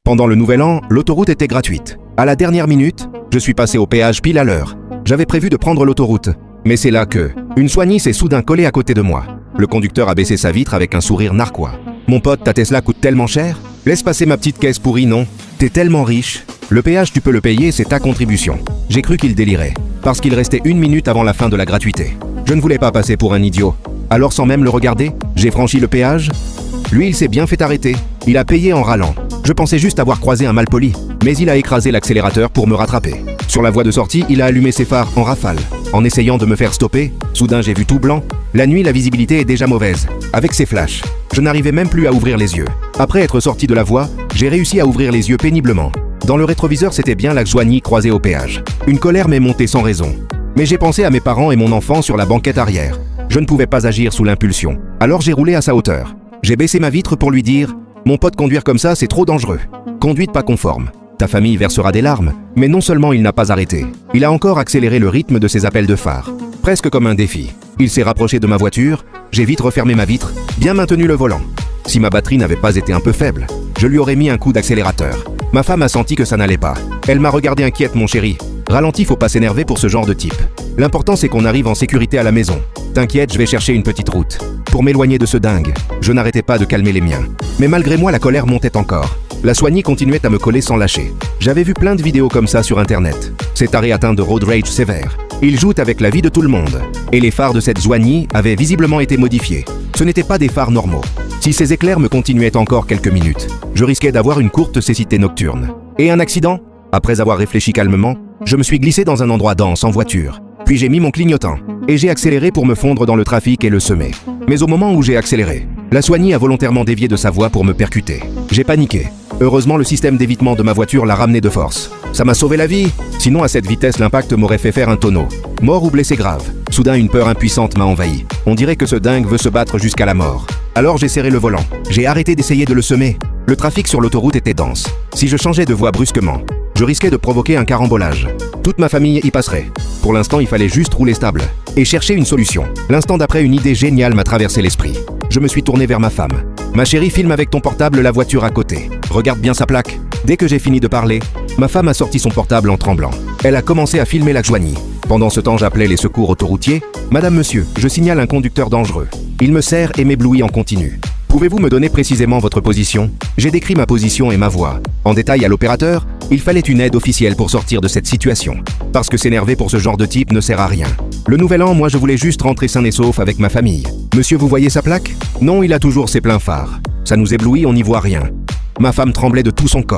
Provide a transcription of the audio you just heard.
Pendant le Nouvel An, l'autoroute était gratuite. À la dernière minute, je suis passé au péage pile à l'heure. J'avais prévu de prendre l'autoroute. Mais c'est là que, une soignée s'est soudain collée à côté de moi. Le conducteur a baissé sa vitre avec un sourire narquois. « Mon pote, ta Tesla coûte tellement cher? Laisse passer ma petite caisse pourrie, non? T'es tellement riche. Le péage, tu peux le payer, c'est ta contribution. » J'ai cru qu'il délirait, parce qu'il restait 1 minute avant la fin de la gratuité. Je ne voulais pas passer pour un idiot. Alors sans même le regarder, j'ai franchi le péage. Lui, il s'est bien fait arrêter. Il a payé en râlant. Je pensais juste avoir croisé un malpoli, mais il a écrasé l'accélérateur pour me rattraper. Sur la voie de sortie, il a allumé ses phares en rafale. En essayant de me faire stopper, soudain j'ai vu tout blanc. La nuit, la visibilité est déjà mauvaise. Avec ses flashs, je n'arrivais même plus à ouvrir les yeux. Après être sorti de la voie, j'ai réussi à ouvrir les yeux péniblement. Dans le rétroviseur, c'était bien la Joigny croisée au péage. Une colère m'est montée sans raison. Mais j'ai pensé à mes parents et mon enfant sur la banquette arrière. Je ne pouvais pas agir sous l'impulsion. Alors j'ai roulé à sa hauteur. J'ai baissé ma vitre pour lui dire « Mon pote, conduire comme ça, c'est trop dangereux. Conduite pas conforme. Ta famille versera des larmes. » Mais non seulement il n'a pas arrêté, il a encore accéléré le rythme de ses appels de phare. Presque comme un défi. Il s'est rapproché de ma voiture, j'ai vite refermé ma vitre, bien maintenu le volant. Si ma batterie n'avait pas été un peu faible, je lui aurais mis un coup d'accélérateur. Ma femme a senti que ça n'allait pas. Elle m'a regardé inquiète, mon chéri. Ralentis, faut pas s'énerver pour ce genre de type. L'important c'est qu'on arrive en sécurité à la maison. T'inquiète, je vais chercher une petite route. Pour m'éloigner de ce dingue, je n'arrêtais pas de calmer les miens. Mais malgré moi, la colère montait encore. La Soigny continuait à me coller sans lâcher. J'avais vu plein de vidéos comme ça sur internet. Cet arrêt atteint de road rage sévère. Il joue avec la vie de tout le monde. Et les phares de cette Joigny avaient visiblement été modifiés. Ce n'étaient pas des phares normaux. Si ces éclairs me continuaient encore quelques minutes, je risquais d'avoir une courte cécité nocturne. Et un accident? Après avoir réfléchi calmement, je me suis glissé dans un endroit dense en voiture. Puis j'ai mis mon clignotant. Et j'ai accéléré pour me fondre dans le trafic et le semer. Mais au moment où j'ai accéléré, la Soigny a volontairement dévié de sa voie pour me percuter. J'ai paniqué. Heureusement, le système d'évitement de ma voiture l'a ramené de force. Ça m'a sauvé la vie. Sinon, à cette vitesse, l'impact m'aurait fait faire un tonneau. Mort ou blessé grave. Soudain, une peur impuissante m'a envahi. On dirait que ce dingue veut se battre jusqu'à la mort. Alors j'ai serré le volant. J'ai arrêté d'essayer de le semer. Le trafic sur l'autoroute était dense. Si je changeais de voie brusquement, je risquais de provoquer un carambolage. Toute ma famille y passerait. Pour l'instant, il fallait juste rouler stable et chercher une solution. L'instant d'après, une idée géniale m'a traversé l'esprit. Je me suis tourné vers ma femme. Ma chérie, filme avec ton portable la voiture à côté. Regarde bien sa plaque. Dès que j'ai fini de parler, ma femme a sorti son portable en tremblant. Elle a commencé à filmer la Joigny. Pendant ce temps, j'appelais les secours autoroutiers. Madame, monsieur, je signale un conducteur dangereux. Il me serre et m'éblouit en continu. Pouvez-vous me donner précisément votre position? J'ai décrit ma position et ma voix. En détail à l'opérateur, il fallait une aide officielle pour sortir de cette situation. Parce que s'énerver pour ce genre de type ne sert à rien. Le Nouvel An, moi je voulais juste rentrer sain et sauf avec ma famille. Monsieur, vous voyez sa plaque? Non, il a toujours ses pleins phares. Ça nous éblouit, on n'y voit rien. Ma femme tremblait de tout son corps.